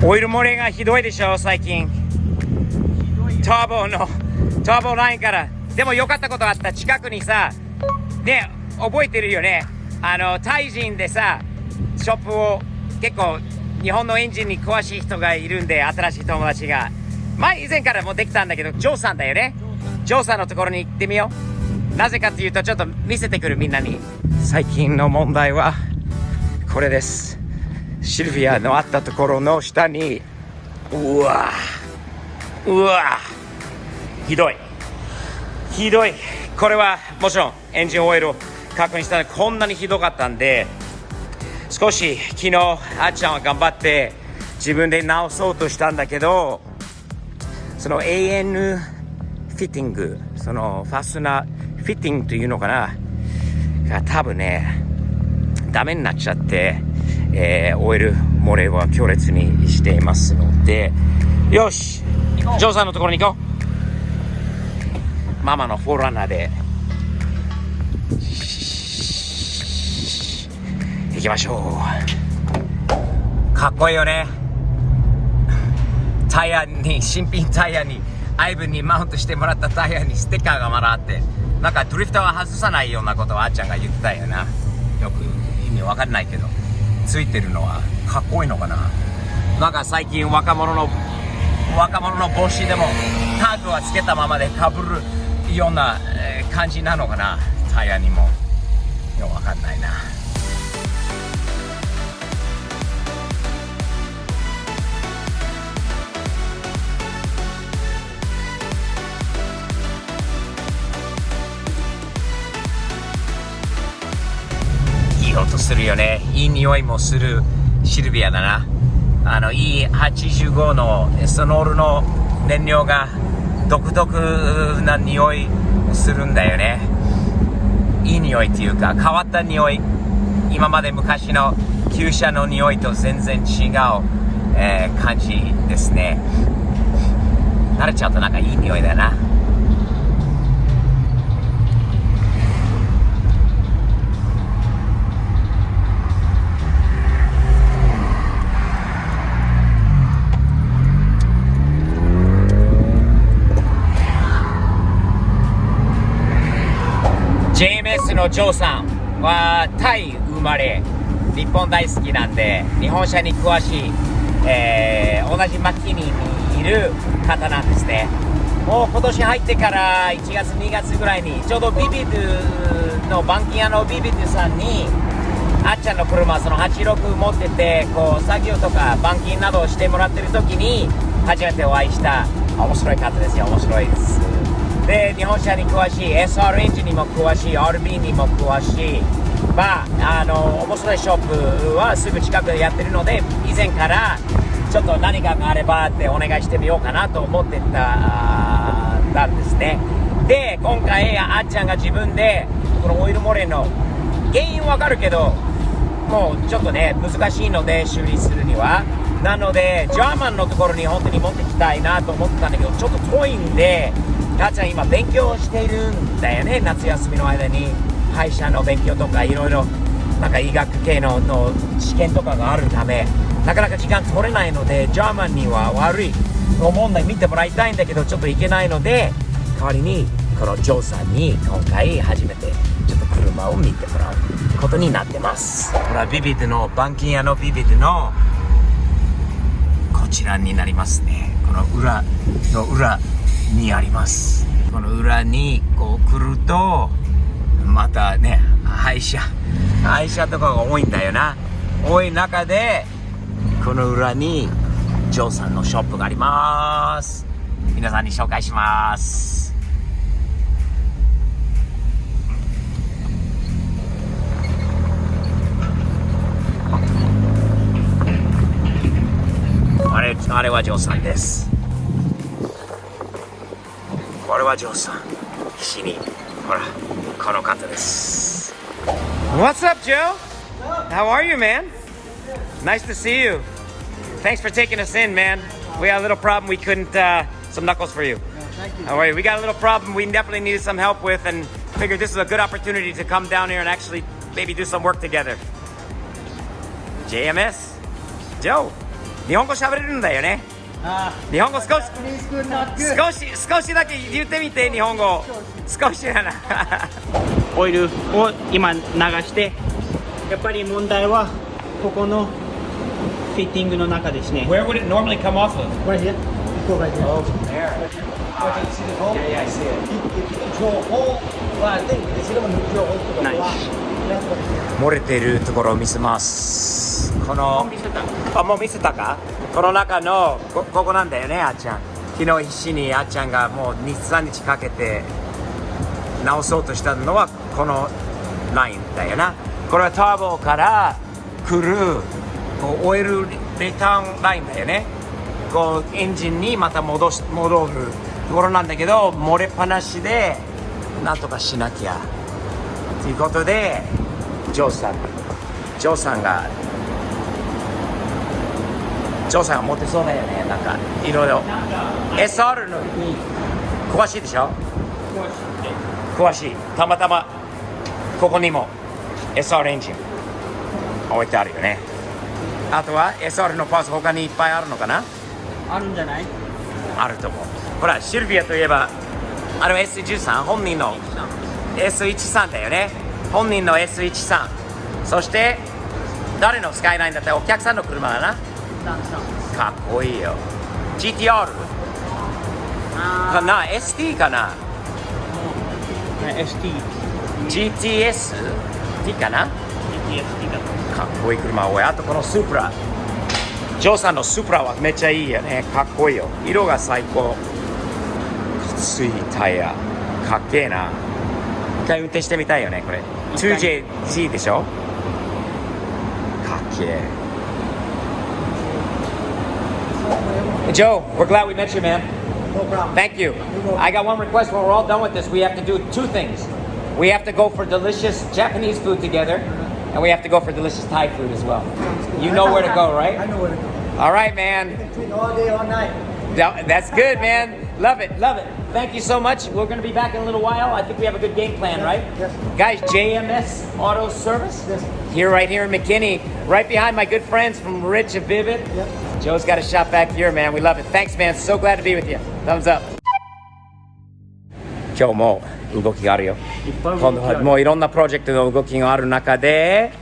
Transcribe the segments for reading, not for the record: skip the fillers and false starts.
オイル漏れがひどいでしょ最近。ターボラインから。でも良かったことがあった。近くにさね、覚えてるよね、タイ人でさショップを結構日本のエンジンに詳しい人がいるんで、新しい友達が以前からもできたんだけど、ジョーさんだよね。ジョーさんのところに行ってみよう。なぜかというと、ちょっと見せてくるみんなに。最近の問題はこれです。シルビアのあったところの下にうわひどい。これはもちろんエンジンオイルを確認したらこんなにひどかったんで、少し昨日あっちゃんは頑張って自分で直そうとしたんだけど、その AN フィッティング、そのファスナーフィッティングというのかなが多分ねダメになっちゃって、オイル漏れは強烈にしていますので、よしジョーさんのところに行こう。ママのフォーランナーで行きましょう。かっこいいよね。タイヤに、新品タイヤに、アイブンにマウントしてもらったタイヤにステッカーがまだあって、なんかドリフターは外さないようなことをあっちゃんが言ってたよな。よく意味わかんないけど、ついてるのはかっこいいのかな。なんか最近若者の帽子でもタグはつけたままでかぶるような感じなのかな、タイヤにも。よくわかんないな。いい音するよね。いい匂いもするシルビアだな。E85 のエスノールの燃料が独特な匂いするんだよね。いい匂いっていうか変わった匂い。今まで昔の旧車の匂いと全然違う、感じですね。慣れちゃうとなんかいい匂いだな。JMS のジョーさんはタイ生まれ、日本大好きなんで日本車に詳しい、同じマキニにいる方なんですね。もう今年入ってから1月2月ぐらいにちょうどビビドゥの板金屋のビビドゥさんにあっちゃんの車その86持ってて、こう作業とか板金などをしてもらってる時に初めてお会いした。面白い方ですよ。面白いです。で日本車に詳しい SR エンジンにも詳しい RB にも詳しい、面白いショップはすぐ近くでやってるので、以前からちょっと何かがあればってお願いしてみようかなと思ってたんですね。で今回あっちゃんが自分でこのオイル漏れの原因わかるけどもうちょっとね難しいので修理するには、なのでジャーマンのところに本当に持ってきたいなと思ってたんだけど、ちょっと遠いんであっちゃん今勉強しているんだよね。夏休みの間に歯医者の勉強とかいろいろなんか医学系の試験とかがあるためなかなか時間取れないので、ジャーマンには悪いと思うんで見てもらいたいんだけどちょっと行けないので、代わりにこのジョーさんに今回初めてちょっと車を見てもらうことになってます。これはビビッドの板金屋のビビッドのこちらになりますね。この裏の裏にあります。この裏にこう来るとまたね歯医者とかが多いんだよな。多い中でこの裏にジョーさんのショップがあります。皆さんに紹介します。あれはジョーさんです。これはジョーさん。岸にほらこの方です。What's up, Joe? How are you, man? Nice to see you. Thanks for taking us in, man. We had a little problem. We couldn't some knuckles for you. All right, we got a little problem we definitely needed some help with, and figured this is a good opportunity to come down here and actually maybe do some work together. JMS, Joe, 日本語喋れるんだよね。日本語少しだけ言ってみて、日本語少しやな。オイルを今流して、やっぱり問題はここのフィッティングの中ですね。 Where would it normally come off of? Right here. You go right there. Oh, there. See the hole? Yeah, I see it. If you drill a hole, well, I think they see them when you drill a hole to the Nice. block. That's what it is. 漏れているところを見せます。このもう見せたか。この中のここなんだよね、あっちゃん。昨日必死にあっちゃんがもう 2,3 日かけて直そうとしたのはこのラインだよな。これはターボから来るオイルリターンラインだよね。こうエンジンにまた戻るところなんだけど、漏れっぱなしでなんとかしなきゃということで、ジョーさんが持ってそうだよね。なんかいろいろ SR のに詳しいでしょ。詳しい。たまたまここにも SR エンジン置いてあるよね。あとは SR のパーツ他にいっぱいあるのかな。あるんじゃない？あると思う。ほらシルビアといえばあれは S13 本人の S13 だよね。本人の S13。そして誰のスカイラインだったらお客さんの車だな。かっこいいよ。 GTR かな、 ST かな、 ST GTS-T かな。 GTST だと。かっこいい車。おい、あとこのスープラ、ジョーさんのスープラはめっちゃいいよね。かっこいいよ。色が最高。きついタイヤかっけえな。一回運転してみたいよねこれ。 2JZ でしょ。かっけえ。Joe, we're glad we met you, man. No problem. Thank you. I got one request. When we're all done with this, we have to do two things. We have to go for delicious Japanese food together, and we have to go for delicious Thai food as well. You know where to go, I right? know where to go. All right, man. Between all day, all night. That's good, man. Love it, love it. Thank you so much. We're going to be back in a little while. I think we have a good game plan, right? Yes. Guys, JMS Auto Service. Yes. Right here in McKinney, right behind my good friends from Rich and Vivid. Yep. Joe's got a shop back here, man. We love it. Thanks, man. So glad to be with you. Thumbs up. 今日も動きがあるよ。今度はもういろんなプロジェクトの動きがある中で、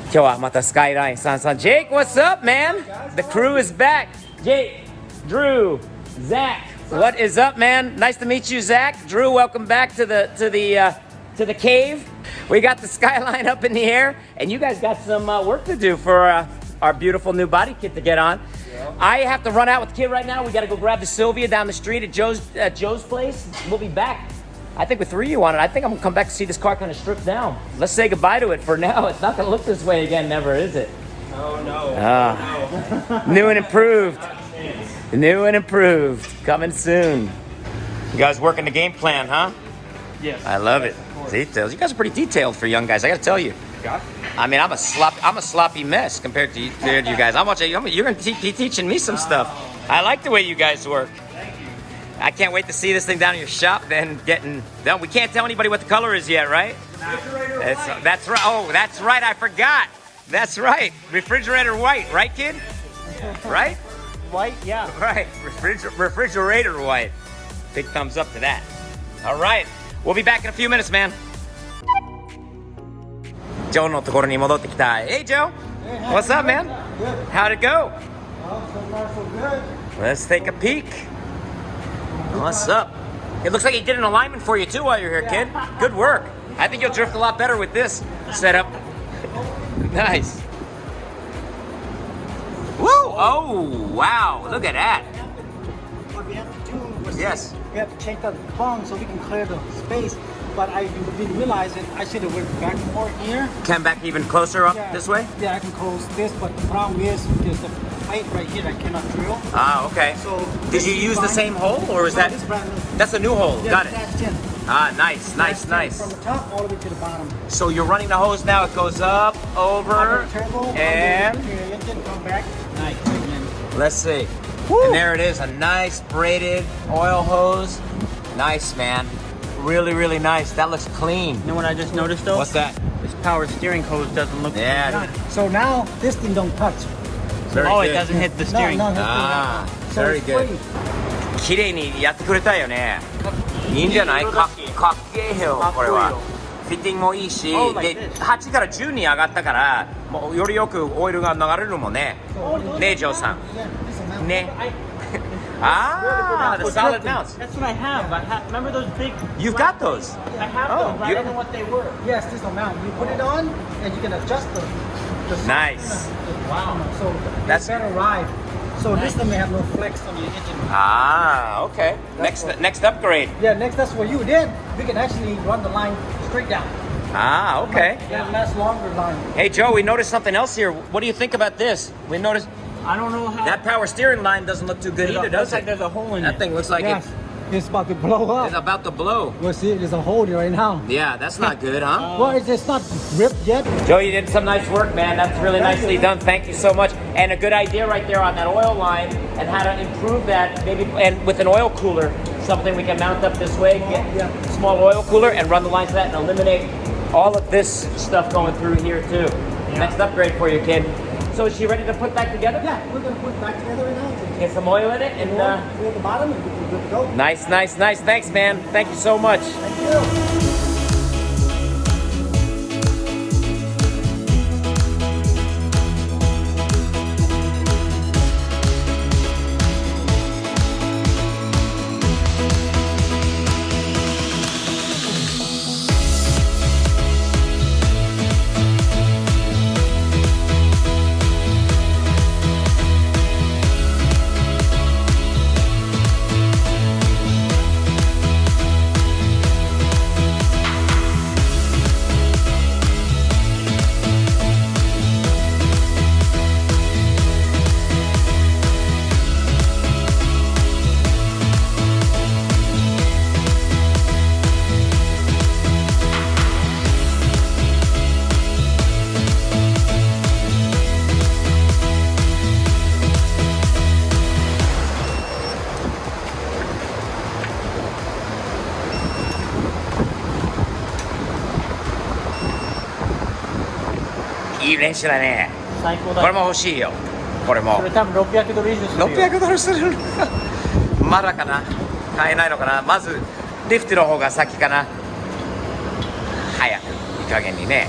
今日はまたスカイライン33。Jake, what's up, man? The crew is back. Jake, Drew, Zach, what is up, man? Nice to meet you, Zach. Drew, welcome back to the cave. We got the skyline up in the air, and you guys got some work to do for our beautiful new body kit to get on. I have to run out with the kid right now. We got to go grab the Sylvia down the street at Joe's place. We'll be back. I think with 3 you on it. I think I'm gonna come back to see this car kind of stripped down. Let's say goodbye to it for now. It's not gonna look this way again, never, is it? Oh no. New and improved. New and improved. Coming soon. You guys working the game plan, huh? Yes. I love it. Details. You guys are pretty detailed for young guys. I gotta tell you. I mean, I'm a sloppy mess compared to you guys. You're gonna be teaching me some stuff. I like the way you guys work. I can't wait to see this thing down in your shop. Then we can't tell anybody what the color is yet, right? That's right. Oh, that's right. I forgot. That's right. Refrigerator white, right, kid? Right? White, yeah. Right. Refrigerator white. Big thumbs up to that. All right. We'll be back in a few minutes, man. Joe のところに戻ってきた。Hey, Joe. What's up, man? Good. How'd it go? Oh, so far so good. Let's take a peek. What's up? It looks like he did an alignment for you too while you're here, kid. Good work. I think you'll drift a lot better with this setup. Nice. Woo! Oh, wow. Look at that. What we have to do was Yes. we have to change the bong so we can clear the space. But I didn't realize it. I should have went back more here. Come back even closer up this way? Yeah, I can close this, but the problem is there's a pipe right here that I cannot drill. Ah, okay. So Did you use the same hole or was that? This is brand new. That's a new hole. Yeah, Got it. That's 10. Ah, nice. That's 10 From the top all the way to the bottom. So you're running the hose now. It goes up, over, Turbo, and the engine come back. Nice. Again. let's see. And there it is, a nice braided oil hose. Nice, man. Really, really nice. That looks clean. You know what I just noticed though? What's that? This power steering hose doesn't look Yeah. So now this thing don't touch. Very Oh, it good. doesn't hit the No, steering. no, Ah, so very it's good. free. 綺麗にやってくれたよね。いいんじゃない？いい色かだしかっけえよかっこいいよこれは。フィッティングもいいし、 Oh, like で this. 8から10に上がったからもうよりよくオイルが流れるもんね。ねえジョーさん。 Yeah, this amount. ね。 I, ああ、the solid mounts. that's what I have. Remember those big. You've got those. I have Oh, them, but I you- don't know what they were. Yes, this amount. You put it on and you can adjust the Nice. Wow. So That's- it's better ride. So this one may have no flex on your engine. Ah, okay. Next upgrade. Yeah, next that's for you. Then we can actually run the line straight down. Ah, okay. Yeah, last longer line. Hey Joe, we noticed something else here. What do you think about this? We noticed I don't know how. that power steering line doesn't look too good either, looks does like it? there's a hole in That it. thing looks like Yes, it's about to blow it's up. about to blow. Well, see, there's a hole there right now. Yeah, that's not good, huh? Well, it's not ripped yet. Joe, you did some nice work, man. That's really Thank nicely you. done. Thank you so much. And a good idea right there on that oil line and how to improve that, maybe, and with an oil cooler, something we can mount up this way, get Yeah. a small oil cooler and run the lines to that and eliminate all of this stuff going through here too. Next upgrade for you, kid. So is she ready to put back together? Yeah, we're gonna put it back together right now. Get some oil in it and We're at the bottom and we're good to go. nice, nice, nice. Thanks, man. Thank you so much. Thank you. いい練習だね。最高だ。これも欲しいよ。これもそれ多分600ドル以上するよ。 600ドルするのか。まだかな。買えないのかな。まずリフトの方が先かな。早くいい加減にね。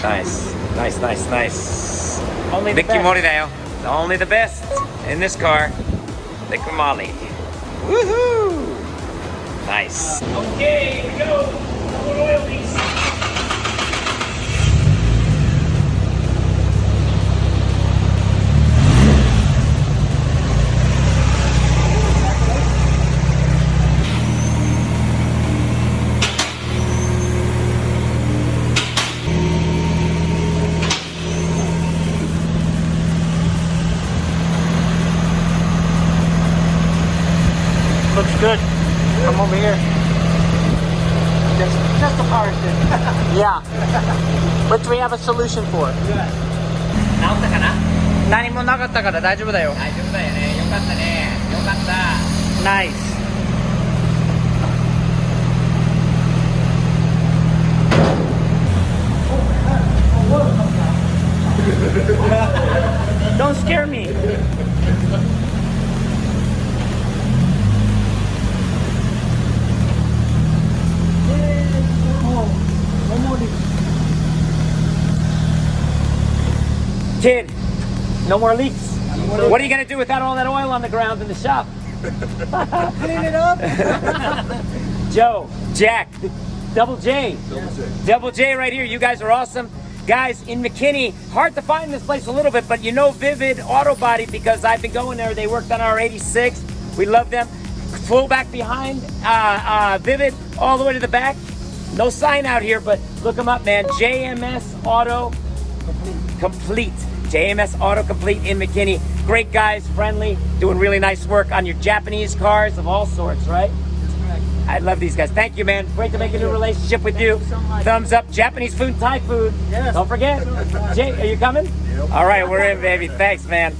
ナイスナイスナイスナイス。 Only デ the ッキ best. モリだよ。Only the best in this car. デッキモリ。Woohoo! Nice. Okay, here we go. Double oil leaks. Looks good. Come over here. Just the power steering. Yeah. Which we have a solution for. 治ったかな？何もなかったから大丈夫だよ。大丈夫だよね。よかったね。よかった。ナイス。Don't scare me. Kid, no more leaks. What are you gonna do without all that oil on the ground in the shop? Clean it up. Joe, Jack, Double J. Double J right here. You guys are awesome. Guys, in McKinney, hard to find this place a little bit, but you know Vivid Auto Body because I've been going there. They worked on our 86. We love them. Full back behind Vivid, all the way to the back. No sign out here, but look them up, man. JMS Auto Complete. JMS Auto Complete in McKinney. Great guys, friendly, doing really nice work on your Japanese cars of all sorts, right? I love these guys. Thank you, man. Great to make a new relationship with you. Thumbs up. Japanese food, Thai food. Yes. Don't forget. Jay, are you coming? All right, we're in, baby. Thanks, man.